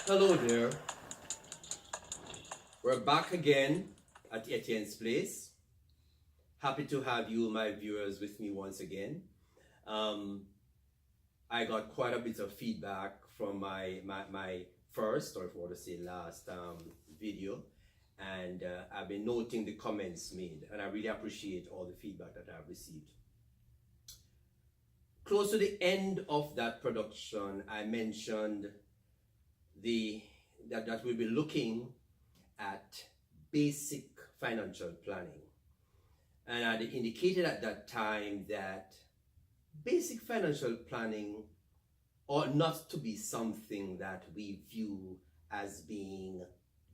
Hello there. We're back again at Etienne's place. Happy to have you, my viewers, with me once again. I got quite a bit of feedback from my first, or if you want to say last, video, and I've been noting the comments made, and I really appreciate all the feedback that I've received. Close to the end of that production, I mentioned that we'll be looking at basic financial planning. And I indicated at that time that basic financial planning ought not to be something that we view as being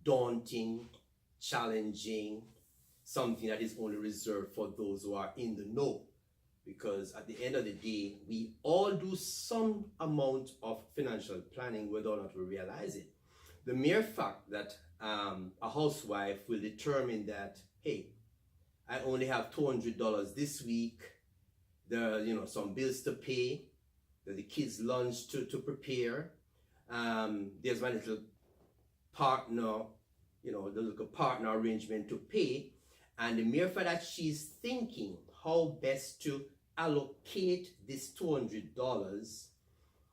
daunting, challenging, something that is only reserved for those who are in the know. Because at the end of the day, we all do some amount of financial planning whether or not we realize it. The mere fact that a housewife will determine that, hey, I only have $200 this week, there are some bills to pay, there's the kids' lunch to prepare, there's my little partner, the little partner arrangement to pay, and the mere fact that she's thinking how best to allocate this $200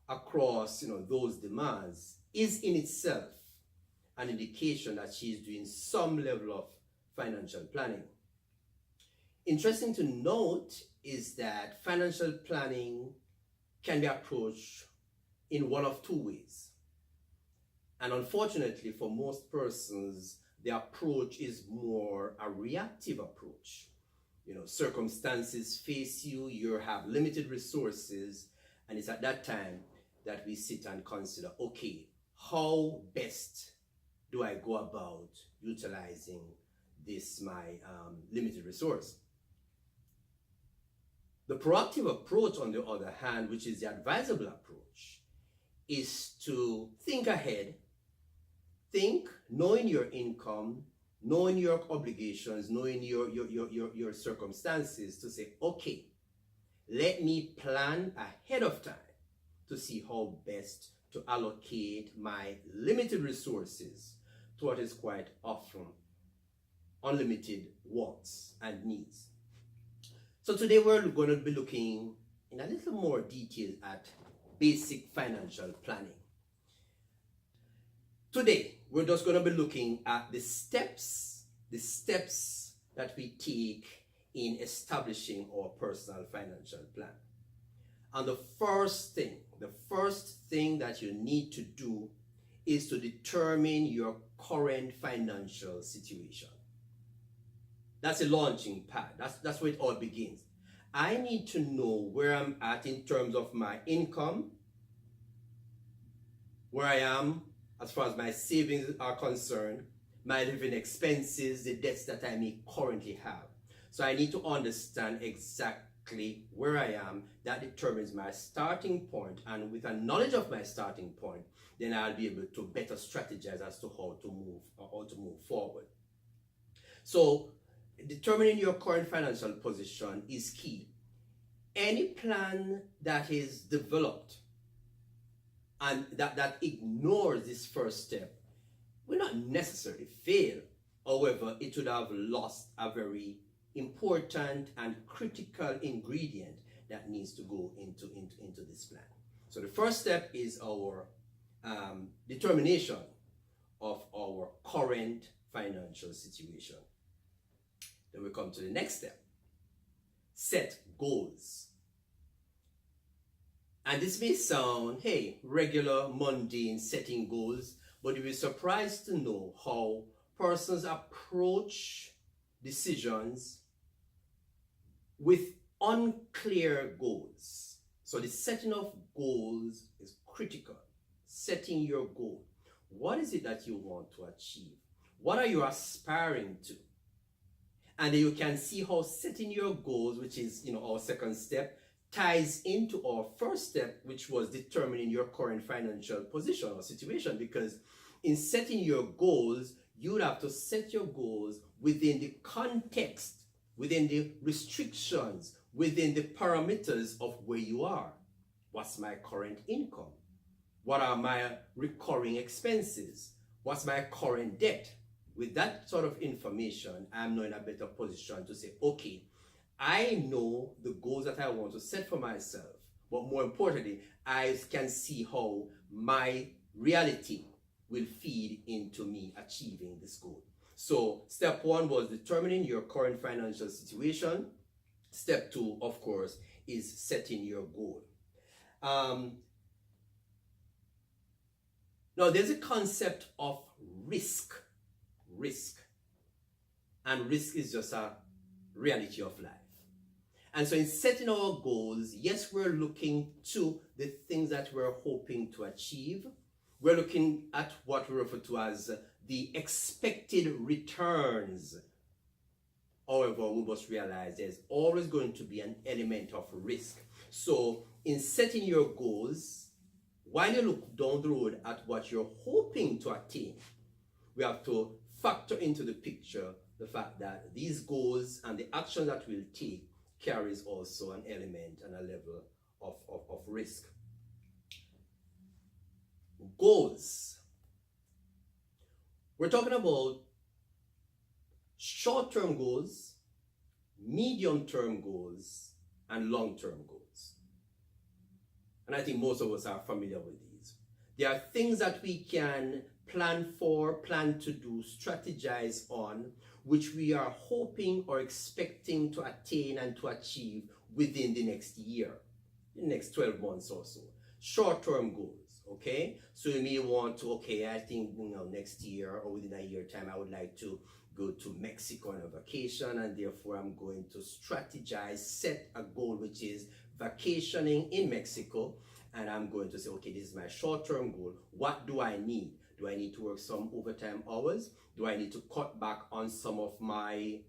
across those demands is in itself an indication that she's doing some level of financial planning. Interesting to note is that financial planning can be approached in one of two ways. And unfortunately for most persons, the approach is more a reactive approach. Circumstances face you, you have limited resources, and it's at that time that we sit and consider, okay, how best do I go about utilizing this, my limited resource? The proactive approach, on the other hand, which is the advisable approach, is to think ahead, knowing your income, knowing your obligations, knowing your circumstances, to say, okay, let me plan ahead of time to see how best to allocate my limited resources to what is quite often unlimited wants and needs. So today we're going to be looking in a little more detail at basic financial planning. Today, we're just going to be looking at the steps that we take in establishing our personal financial plan. And the first thing that you need to do is to determine your current financial situation. That's a launching pad. That's where it all begins. I need to know where I'm at in terms of my income, where I am as far as my savings are concerned, my living expenses, the debts that I may currently have. So I need to understand exactly where I am. That determines my starting point, and with a knowledge of my starting point, then I'll be able to better strategize as to how to move forward. So determining your current financial position is key. Any plan that is developed and that ignores this first step will not necessarily fail. However, it would have lost a very important and critical ingredient that needs to go into this plan. So the first step is our determination of our current financial situation. Then we come to the next step. Set goals. And this may sound, hey, regular, mundane setting goals, but you'll be surprised to know how persons approach decisions with unclear goals. So the setting of goals is critical. Setting your goal. What is it that you want to achieve? What are you aspiring to? And you can see how setting your goals, which is our second step, ties into our first step, which was determining your current financial position or situation. Because in setting your goals, you would have to set your goals within the context, within the restrictions, within the parameters of where you are. What's my current income? What are my recurring expenses? What's my current debt? With that sort of information, I'm now in a better position to say, okay, I know the goals that I want to set for myself, but more importantly, I can see how my reality will feed into me achieving this goal. So step one was determining your current financial situation. Step two, of course, is setting your goal. Now there's a concept of risk. And risk is just a reality of life. And so in setting our goals, yes, we're looking to the things that we're hoping to achieve. We're looking at what we refer to as the expected returns. However, we must realize there's always going to be an element of risk. So in setting your goals, while you look down the road at what you're hoping to attain, we have to factor into the picture the fact that these goals and the action that we'll take carries also an element and a level of risk. Goals. We're talking about short-term goals, medium-term goals, and long-term goals. And I think most of us are familiar with these. There are things that we can plan for, plan to do, strategize on, which we are hoping or expecting to attain and to achieve within the next year, the next 12 months or so. Short-term goals, okay? So you may want to, okay, I think, next year or within a year time, I would like to go to Mexico on a vacation, and therefore I'm going to strategize, set a goal, which is vacationing in Mexico, and I'm going to say, okay, this is my short-term goal. What do I need? Do I need to work some overtime hours? Do I need to cut back on some of my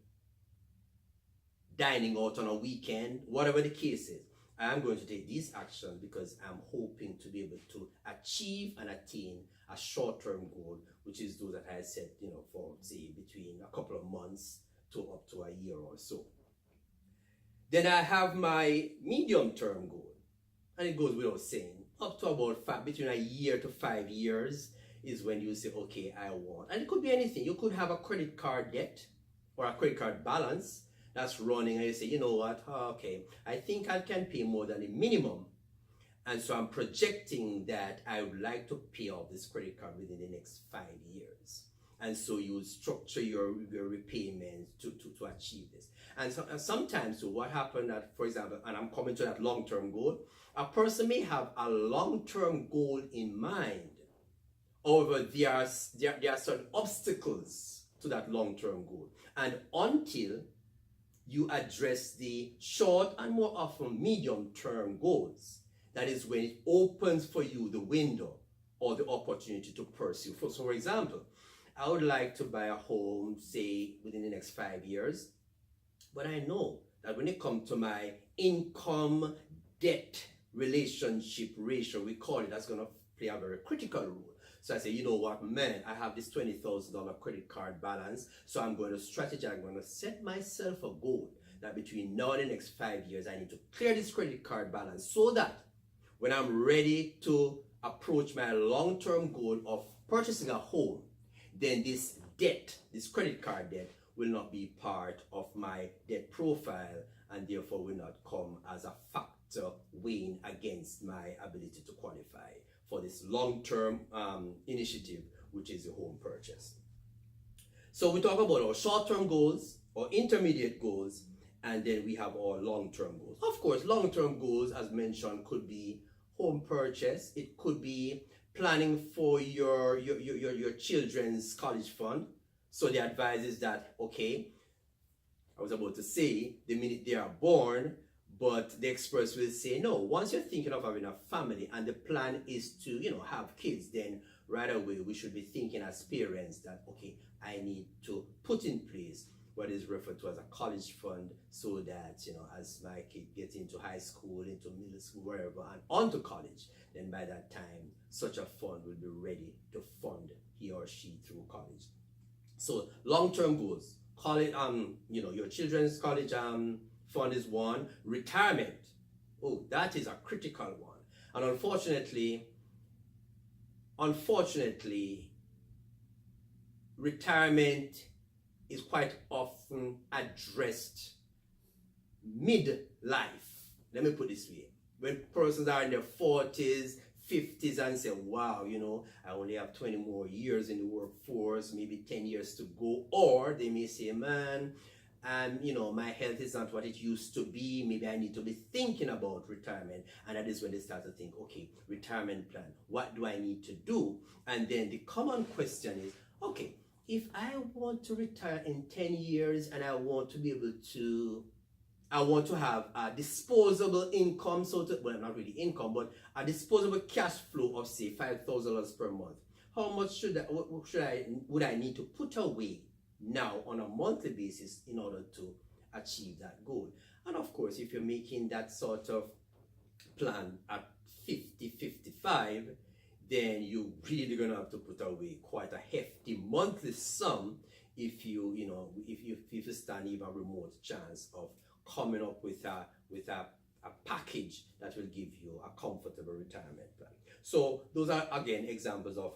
dining out on a weekend? Whatever the case is, I am going to take these actions because I'm hoping to be able to achieve and attain a short-term goal, which is those that I set, for say between a couple of months to up to a year or so. Then I have my medium-term goal, and it goes without saying, up to about between a year to 5 years is when you say, okay, I want, and it could be anything. You could have a credit card debt or a credit card balance that's running, and you say, you know what, okay, I think I can pay more than the minimum, and so I'm projecting that I would like to pay off this credit card within the next 5 years. And so you structure your repayments to achieve this. And so sometimes, so what happened that, for example, and I'm coming to that long-term goal, a person may have a long-term goal in mind. However, there are certain obstacles to that long-term goal. And until you address the short and more often medium-term goals, that is when it opens for you the window or the opportunity to pursue. So for example, I would like to buy a home, say, within the next 5 years, but I know that when it comes to my income debt relationship ratio, we call it, that's going to play a very critical role. So I say, you know what, man, I have this $20,000 credit card balance, so I'm going to strategize, I'm going to set myself a goal that between now and the next 5 years, I need to clear this credit card balance so that when I'm ready to approach my long-term goal of purchasing a home, then this debt, this credit card debt, will not be part of my debt profile and therefore will not come as a factor weighing against my ability to qualify for this long-term initiative, which is the home purchase. So we talk about our short-term goals, our intermediate goals, and then we have our long-term goals. Of course, long-term goals, as mentioned, could be home purchase. It could be planning for your children's college fund. So the advice is that, okay, I was about to say the minute they are born, but the experts will say, no, once you're thinking of having a family and the plan is to, have kids, then right away we should be thinking as parents that, okay, I need to put in place what is referred to as a college fund so that, as my kid gets into high school, into middle school, wherever, and on to college, then by that time, such a fund will be ready to fund he or she through college. So long-term goals, college, your children's college fund is one. Retirement, oh, that is a critical one. And unfortunately, unfortunately, retirement is quite often addressed mid-life. Let me put it this way. When persons are in their 40s, 50s and say, wow, you know, I only have 20 more years in the workforce, maybe 10 years to go. Or they may say, man, you know, my health is not what it used to be. Maybe I need to be thinking about retirement. And that is when they start to think, okay, retirement plan, what do I need to do? And then the common question is, okay, if I want to retire in 10 years and I want to be able to, I want to have a disposable income, well, not really income, but a disposable cash flow of say $5,000 per month. How much would I need to put away now on a monthly basis in order to achieve that goal? And of course, if you're making that sort of plan at 50, 55, then you're really gonna have to put away quite a hefty monthly sum if you stand even a remote chance of coming up with a package that will give you a comfortable retirement plan. So those are again examples of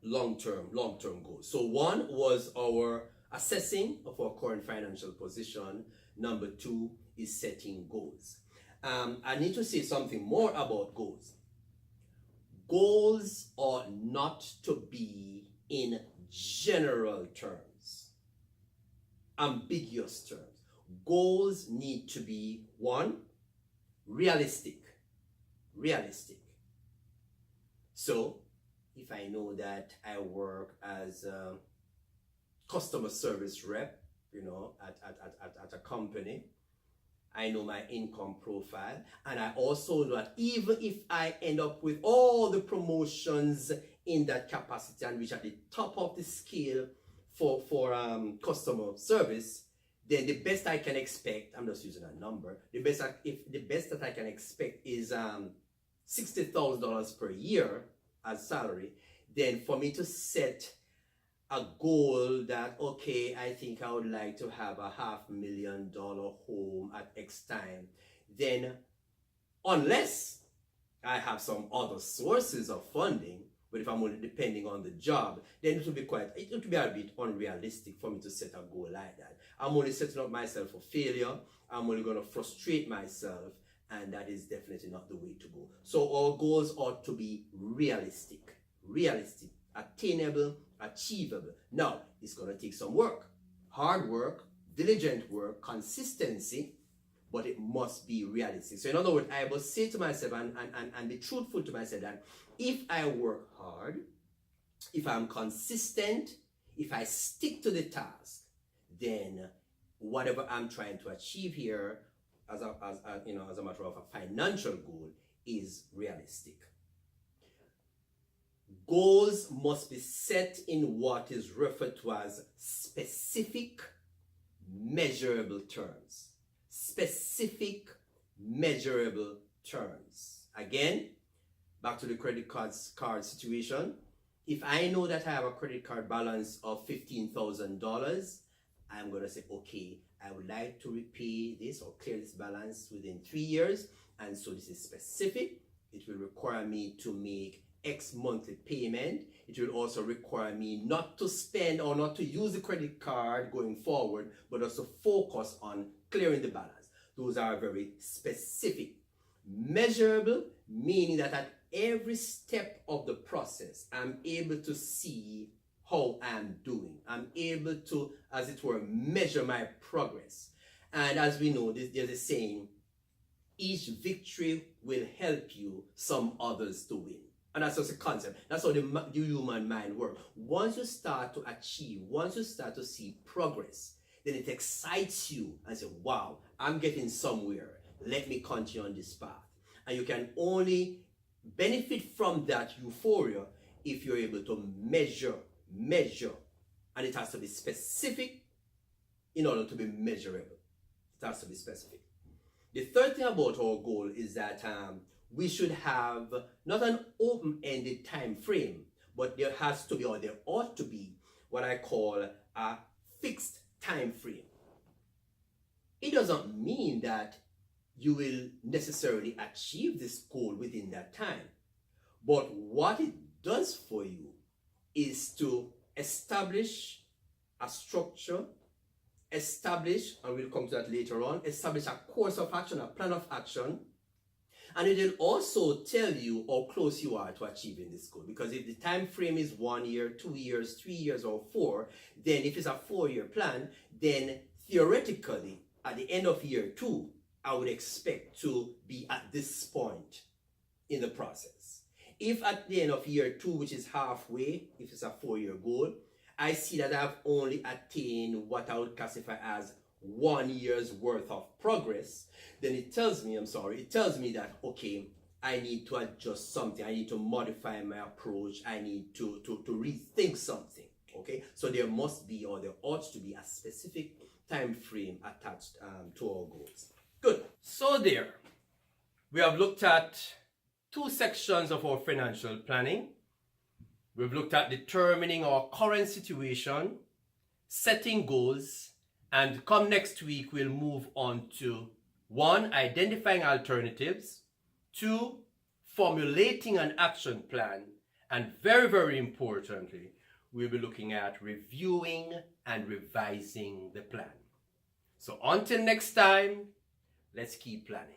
long-term goals. So one was our assessing of our current financial position. Number two is setting goals. I need to say something more about goals. Goals are not to be in general terms, ambiguous terms. Goals need to be, one, realistic. So if I know that I work as a customer service rep, you know, at a company, I know my income profile, and I also know that even if I end up with all the promotions in that capacity and reach at the top of the scale for customer service, then the best I can expect, I'm just using a number, the best that I can expect is $60,000 per year as salary. Then for me to set a goal that, okay, I think I would like to have a $500,000 home at X time, then unless I have some other sources of funding, but if I'm only depending on the job, then it would be a bit unrealistic for me to set a goal like that. I'm only setting up myself for failure. I'm only going to frustrate myself, and that is definitely not the way to go. So our goals ought to be realistic, attainable, achievable. Now, it's going to take some work, hard work, diligent work, consistency, but it must be realistic. So in other words, I must say to myself and be truthful to myself that if I work hard, if I'm consistent, if I stick to the task, then whatever I'm trying to achieve here as a matter of a financial goal is realistic. Goals must be set in what is referred to as specific, measurable terms. Specific, measurable terms. Again, back to the credit card situation. If I know that I have a credit card balance of $15,000, I'm going to say, okay, I would like to repay this or clear this balance within 3 years. And so this is specific. It will require me to make X monthly payment. It will also require me not to spend or not to use the credit card going forward, but also focus on clearing the balance. Those are very specific. Measurable, meaning that at every step of the process, I'm able to see how I'm doing. I'm able to, as it were, measure my progress. And as we know, there's a saying, each victory will help you some others to win. And that's just a concept. That's how the human mind works. Once you start to achieve, once you start to see progress, then it excites you and say, wow, I'm getting somewhere. Let me continue on this path. And you can only benefit from that euphoria if you're able to measure. And it has to be specific in order to be measurable. It has to be specific. The third thing about our goal is that we should have not an open-ended time frame, but there has to be, or there ought to be, what I call a fixed time frame. It doesn't mean that you will necessarily achieve this goal within that time. But what it does for you is to establish a structure, establish, and we'll come to that later on, establish a course of action, a plan of action, and it will also tell you how close you are to achieving this goal. Because if the time frame is 1 year, 2 years, 3 years, or 4, then if it's a 4-year plan, then theoretically, at the end of year 2, I would expect to be at this point in the process. If at the end of year 2, which is halfway, if it's a 4-year goal, I see that I've only attained what I would classify as 1 year's worth of progress, then it tells me that, okay, I need to adjust something. I need to modify my approach. I need to rethink something, okay? So there must be, or there ought to be, a specific time frame attached to our goals. Good. So there, we have looked at 2 sections of our financial planning. We've looked at determining our current situation, setting goals, and come next week, we'll move on to 1, identifying alternatives, 2, formulating an action plan, and very, very importantly, we'll be looking at reviewing and revising the plan. So until next time, let's keep planning.